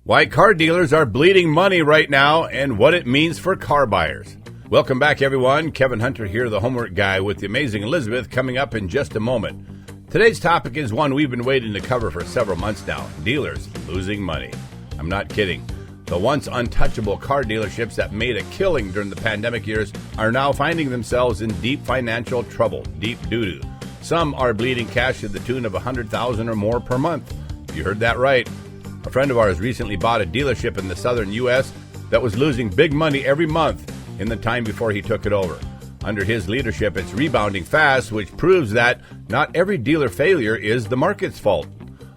Why car dealers are bleeding money right now and what it means for car buyers. Welcome back, everyone. Kevin Hunter here, the homework guy with the amazing Elizabeth, coming up in just a moment. Today's topic is one we've been waiting to cover for several months now. Dealers losing money. I'm not kidding. The once untouchable car dealerships that made a killing during the pandemic years are now finding themselves in deep financial trouble, deep doo-doo. Some are bleeding cash to the tune of $100,000 or more per month. You heard that right. A friend of ours recently bought a dealership in the southern U.S. that was losing big money every month in the time before he took it over. Under his leadership, it's rebounding fast, which proves that not every dealer failure is the market's fault.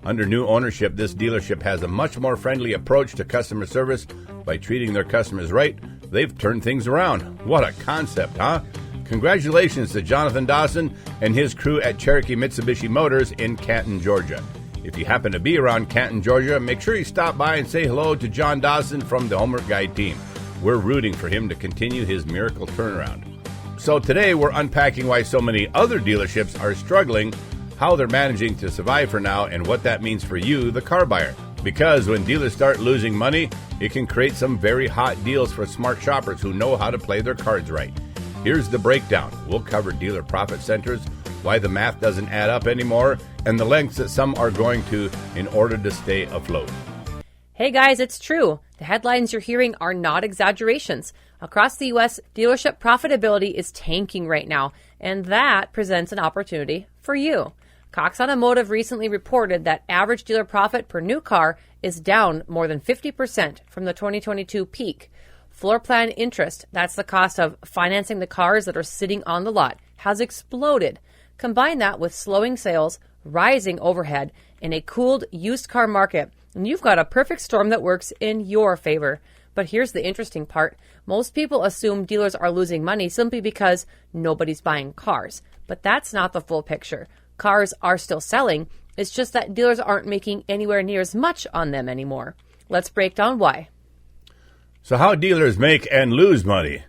Under new ownership, this dealership has a much more friendly approach to customer service. By treating their customers right, they've turned things around. What a concept, huh? Congratulations to Jonathon Dawson and his crew at Cherokee Mitsubishi Motors in Canton, Georgia. If you happen to be around Canton, Georgia, make sure you stop by and say hello to John Dawson from the Homework Guide team. We're rooting for him to continue his miracle turnaround. So today we're unpacking why so many other dealerships are struggling, how they're managing to survive for now, and what that means for you, the car buyer. Because when dealers start losing money, it can create some very hot deals for smart shoppers who know how to play their cards right. Here's the breakdown. We'll cover dealer profit centers, why the math doesn't add up anymore, and the lengths that some are going to in order to stay afloat. Hey guys, it's true. The headlines you're hearing are not exaggerations. Across the U.S., dealership profitability is tanking right now, and that presents an opportunity for you. Cox Automotive recently reported that average dealer profit per new car is down more than 50% from the 2022 peak. Floor plan interest, that's the cost of financing the cars that are sitting on the lot, has exploded. Combine that with slowing sales, rising overhead, and a cooled used car market, and you've got a perfect storm that works in your favor. But here's the interesting part. Most people assume dealers are losing money simply because nobody's buying cars. But that's not the full picture. Cars are still selling. It's just that dealers aren't making anywhere near as much on them anymore. Let's break down why. So how dealers make and lose money.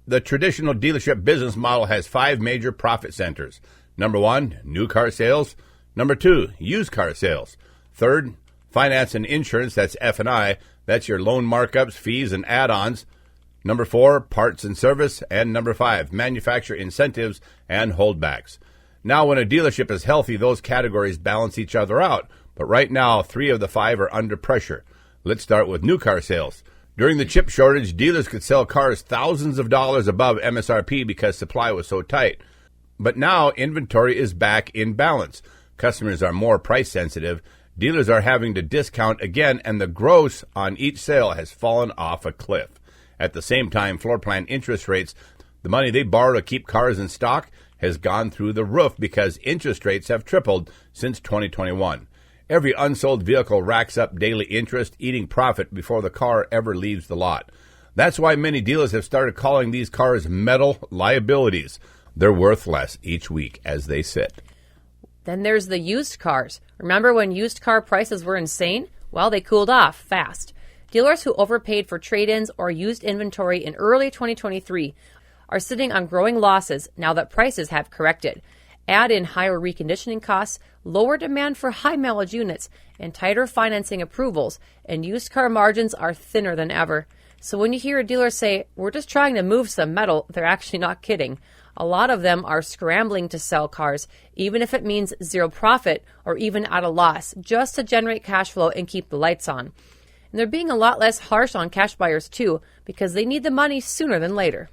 The traditional dealership business model has 5 major profit centers. Number 1, new car sales. Number 2, used car sales. Third, finance and insurance, that's F&I. That's your loan markups, fees, and add-ons. Number 4, parts and service. And number 5, manufacturer incentives and holdbacks. Now, when a dealership is healthy, those categories balance each other out. But right now, 3 of the 5 are under pressure. Let's start with new car sales. During the chip shortage, dealers could sell cars thousands of dollars above MSRP because supply was so tight. But now inventory is back in balance. Customers are more price sensitive. Dealers are having to discount again, and the gross on each sale has fallen off a cliff. At the same time, floor plan interest rates, the money they borrow to keep cars in stock, has gone through the roof because interest rates have tripled since 2021. Every unsold vehicle racks up daily interest, eating profit before the car ever leaves the lot. That's why many dealers have started calling these cars metal liabilities. They're worth less each week as they sit. Then there's the used cars. Remember when used car prices were insane? Well, they cooled off fast. Dealers who overpaid for trade-ins or used inventory in early 2023 are sitting on growing losses now that prices have corrected. Add in higher reconditioning costs, lower demand for high-mileage units, and tighter financing approvals, and used car margins are thinner than ever. So when you hear a dealer say, "We're just trying to move some metal," they're actually not kidding. A lot of them are scrambling to sell cars, even if it means zero profit or even at a loss, just to generate cash flow and keep the lights on. And they're being a lot less harsh on cash buyers too, because they need the money sooner than later.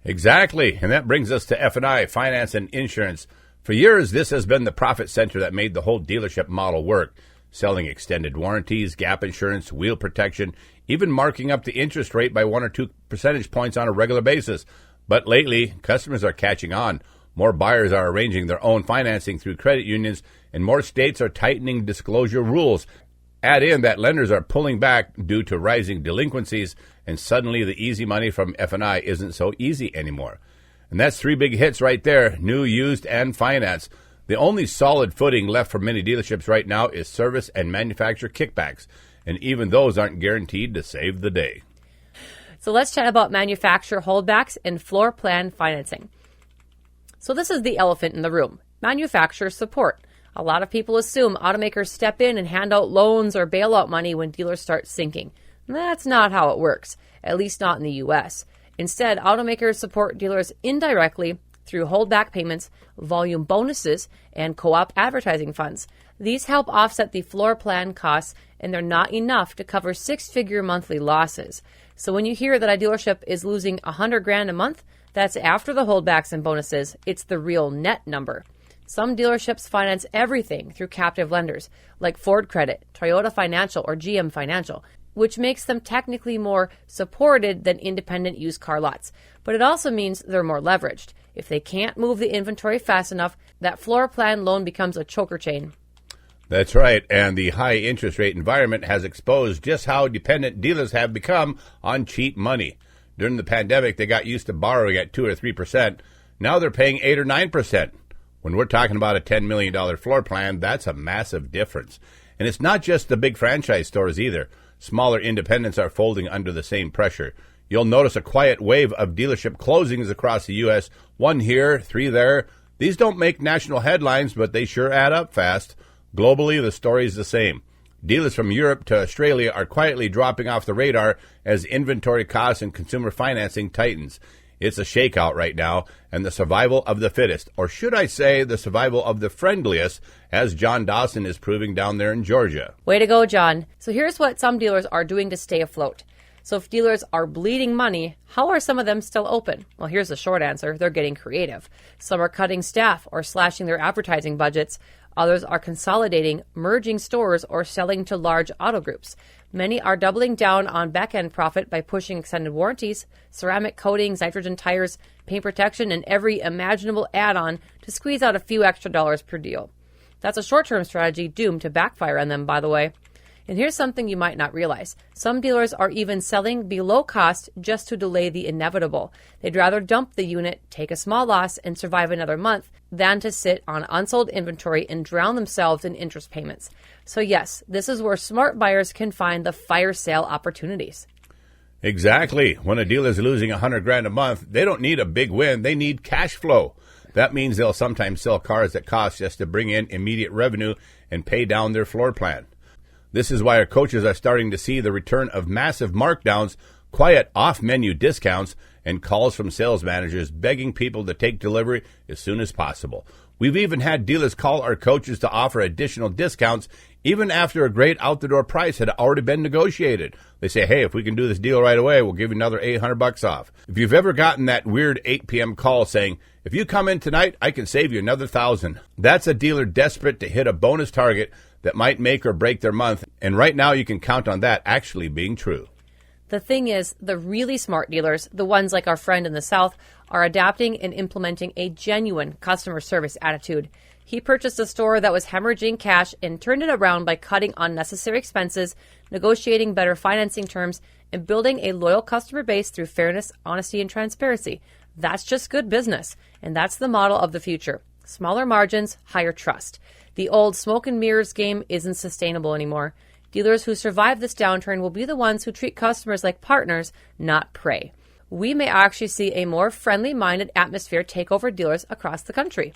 Exactly, and that brings us to F&I, finance and insurance. For years, this has been the profit center that made the whole dealership model work, selling extended warranties, gap insurance, wheel protection, even marking up the interest rate by 1 or 2 percentage points on a regular basis. But lately, customers are catching on. More buyers are arranging their own financing through credit unions, and more states are tightening disclosure rules. Add in that lenders are pulling back due to rising delinquencies, and suddenly the easy money from F&I isn't so easy anymore. And that's 3 big hits right there, new, used, and finance. The only solid footing left for many dealerships right now is service and manufacturer kickbacks, and even those aren't guaranteed to save the day. So let's chat about manufacturer holdbacks and floor plan financing. So this is the elephant in the room, manufacturer support. A lot of people assume automakers step in and hand out loans or bailout money when dealers start sinking. That's not how it works, at least not in the U.S. Instead, automakers support dealers indirectly through holdback payments, volume bonuses, and co-op advertising funds. These help offset the floor plan costs, and they're not enough to cover six-figure monthly losses. So when you hear that a dealership is losing $100,000 a month, that's after the holdbacks and bonuses. It's the real net number. Some dealerships finance everything through captive lenders, like Ford Credit, Toyota Financial, or GM Financial, which makes them technically more supported than independent used car lots. But it also means they're more leveraged. If they can't move the inventory fast enough, that floor plan loan becomes a choker chain. That's right, and the high interest rate environment has exposed just how dependent dealers have become on cheap money. During the pandemic, they got used to borrowing at 2 or 3%. Now they're paying 8 or 9%. When we're talking about a $10 million floor plan, that's a massive difference. And it's not just the big franchise stores either. Smaller independents are folding under the same pressure. You'll notice a quiet wave of dealership closings across the U.S., 1 here, 3 there. These don't make national headlines, but they sure add up fast. Globally, the story's the same. Dealers from Europe to Australia are quietly dropping off the radar as inventory costs and consumer financing tightens. It's a shakeout right now, and the survival of the fittest, or should I say the survival of the friendliest, as John Dawson is proving down there in Georgia. Way to go, John. So here's what some dealers are doing to stay afloat. So if dealers are bleeding money, how are some of them still open? Well, here's the short answer. They're getting creative. Some are cutting staff or slashing their advertising budgets. Others are consolidating, merging stores, or selling to large auto groups. Many are doubling down on back-end profit by pushing extended warranties, ceramic coatings, nitrogen tires, paint protection, and every imaginable add-on to squeeze out a few extra dollars per deal. That's a short-term strategy doomed to backfire on them, by the way. And here's something you might not realize. Some dealers are even selling below cost just to delay the inevitable. They'd rather dump the unit, take a small loss, and survive another month than to sit on unsold inventory and drown themselves in interest payments. So yes, this is where smart buyers can find the fire sale opportunities. Exactly. When a dealer's losing $100,000 a month, they don't need a big win. They need cash flow. That means they'll sometimes sell cars that cost just to bring in immediate revenue and pay down their floor plan. This is why our coaches are starting to see the return of massive markdowns, quiet off-menu discounts, and calls from sales managers begging people to take delivery as soon as possible. We've even had dealers call our coaches to offer additional discounts even after a great out-the-door price had already been negotiated. They say, hey, if we can do this deal right away, we'll give you another $800 off. If you've ever gotten that weird 8 p.m. call saying, if you come in tonight, I can save you another $1,000. That's a dealer desperate to hit a bonus target that might make or break their month. And right now you can count on that actually being true. The thing is, the really smart dealers, the ones like our friend in the South, are adapting and implementing a genuine customer service attitude. He purchased a store that was hemorrhaging cash and turned it around by cutting unnecessary expenses, negotiating better financing terms, and building a loyal customer base through fairness, honesty, and transparency. That's just good business, and that's the model of the future. Smaller margins, higher trust. The old smoke and mirrors game isn't sustainable anymore. Dealers who survive this downturn will be the ones who treat customers like partners, not prey. We may actually see a more friendly-minded atmosphere take over dealers across the country.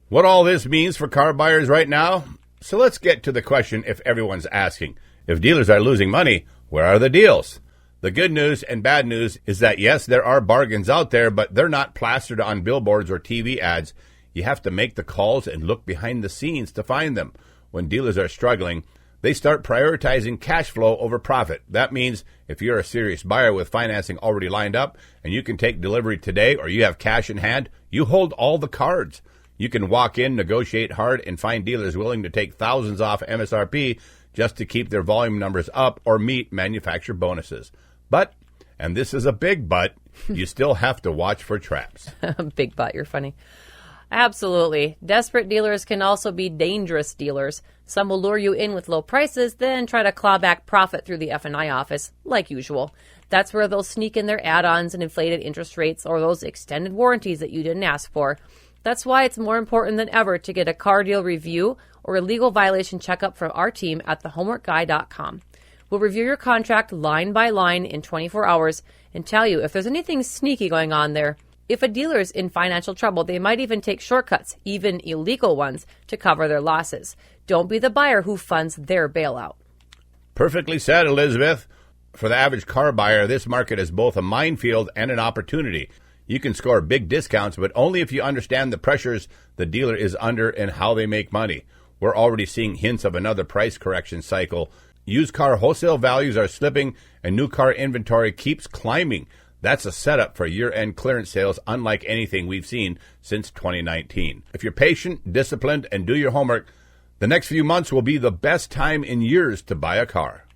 What all this means for car buyers right now? So let's get to the question if everyone's asking. If dealers are losing money, where are the deals? The good news and bad news is that yes, there are bargains out there, but they're not plastered on billboards or TV ads. You have to make the calls and look behind the scenes to find them. When dealers are struggling, they start prioritizing cash flow over profit. That means if you're a serious buyer with financing already lined up and you can take delivery today or you have cash in hand, you hold all the cards. You can walk in, negotiate hard, and find dealers willing to take thousands off MSRP just to keep their volume numbers up or meet manufacturer bonuses. But, and this is a big but, you still have to watch for traps. Big but, you're funny. Absolutely. Desperate dealers can also be dangerous dealers. Some will lure you in with low prices, then try to claw back profit through the F&I office, like usual. That's where they'll sneak in their add-ons and inflated interest rates or those extended warranties that you didn't ask for. That's why it's more important than ever to get a car deal review or a legal violation checkup from our team at thehomeworkguy.com. We'll review your contract line by line in 24 hours and tell you if there's anything sneaky going on there. If a dealer's in financial trouble, they might even take shortcuts, even illegal ones, to cover their losses. Don't be the buyer who funds their bailout. Perfectly said, Elizabeth. For the average car buyer, this market is both a minefield and an opportunity. You can score big discounts, but only if you understand the pressures the dealer is under and how they make money. We're already seeing hints of another price correction cycle. Used car wholesale values are slipping, and new car inventory keeps climbing. That's a setup for year-end clearance sales unlike anything we've seen since 2019. If you're patient, disciplined, and do your homework, the next few months will be the best time in years to buy a car.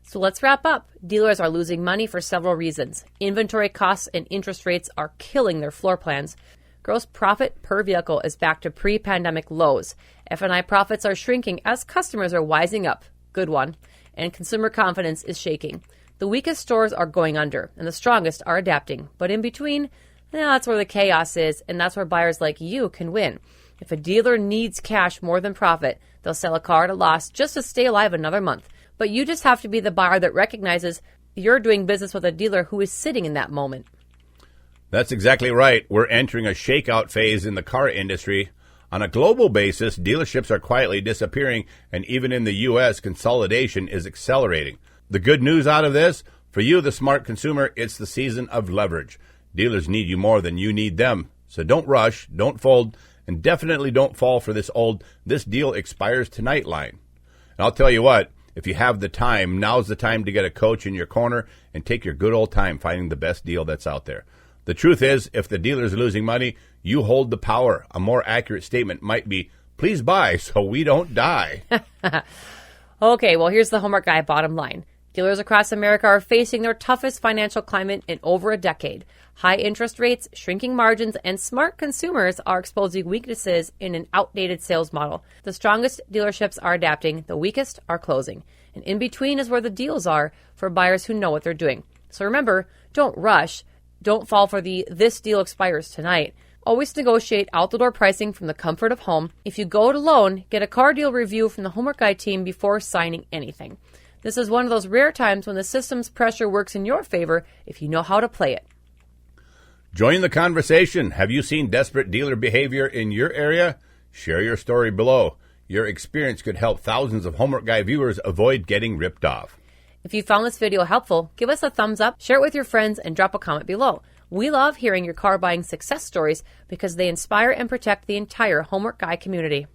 So let's wrap up. Dealers are losing money for several reasons. Inventory costs and interest rates are killing their floor plans. Gross profit per vehicle is back to pre-pandemic lows. F&I profits are shrinking as customers are wising up. Good one. And consumer confidence is shaking. The weakest stores are going under, and the strongest are adapting. But in between, that's where the chaos is, and that's where buyers like you can win. If a dealer needs cash more than profit, they'll sell a car at a loss just to stay alive another month. But you just have to be the buyer that recognizes you're doing business with a dealer who is sitting in that moment. That's exactly right. We're entering a shakeout phase in the car industry. On a global basis, dealerships are quietly disappearing, and even in the U.S., consolidation is accelerating. The good news out of this, for you, the smart consumer, it's the season of leverage. Dealers need you more than you need them. So don't rush, don't fold, and definitely don't fall for this deal expires tonight line. And I'll tell you what, if you have the time, now's the time to get a coach in your corner and take your good old time finding the best deal that's out there. The truth is, if the dealer's losing money, you hold the power. A more accurate statement might be, please buy so we don't die. Okay, well, here's the Homework Guy bottom line. Dealers across America are facing their toughest financial climate in over a decade. High interest rates, shrinking margins, and smart consumers are exposing weaknesses in an outdated sales model. The strongest dealerships are adapting, the weakest are closing. And in between is where the deals are for buyers who know what they're doing. So remember, don't rush. Don't fall for this deal expires tonight. Always negotiate out-the-door pricing from the comfort of home. If you go it alone, get a car deal review from the Homework Guy team before signing anything. This is one of those rare times when the system's pressure works in your favor if you know how to play it. Join the conversation. Have you seen desperate dealer behavior in your area? Share your story below. Your experience could help thousands of Homework Guy viewers avoid getting ripped off. If you found this video helpful, give us a thumbs up, share it with your friends, and drop a comment below. We love hearing your car buying success stories because they inspire and protect the entire Homework Guy community.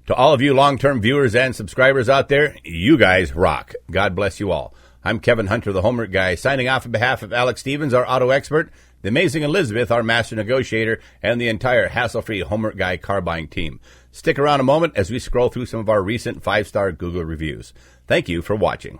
To all of you long-term viewers and subscribers out there, you guys rock. God bless you all. I'm Kevin Hunter, the Homework Guy, signing off on behalf of Alex Stevens, our auto expert, the amazing Elizabeth, our master negotiator, and the entire hassle-free Homework Guy car buying team. Stick around a moment as we scroll through some of our recent 5-star Google reviews. Thank you for watching.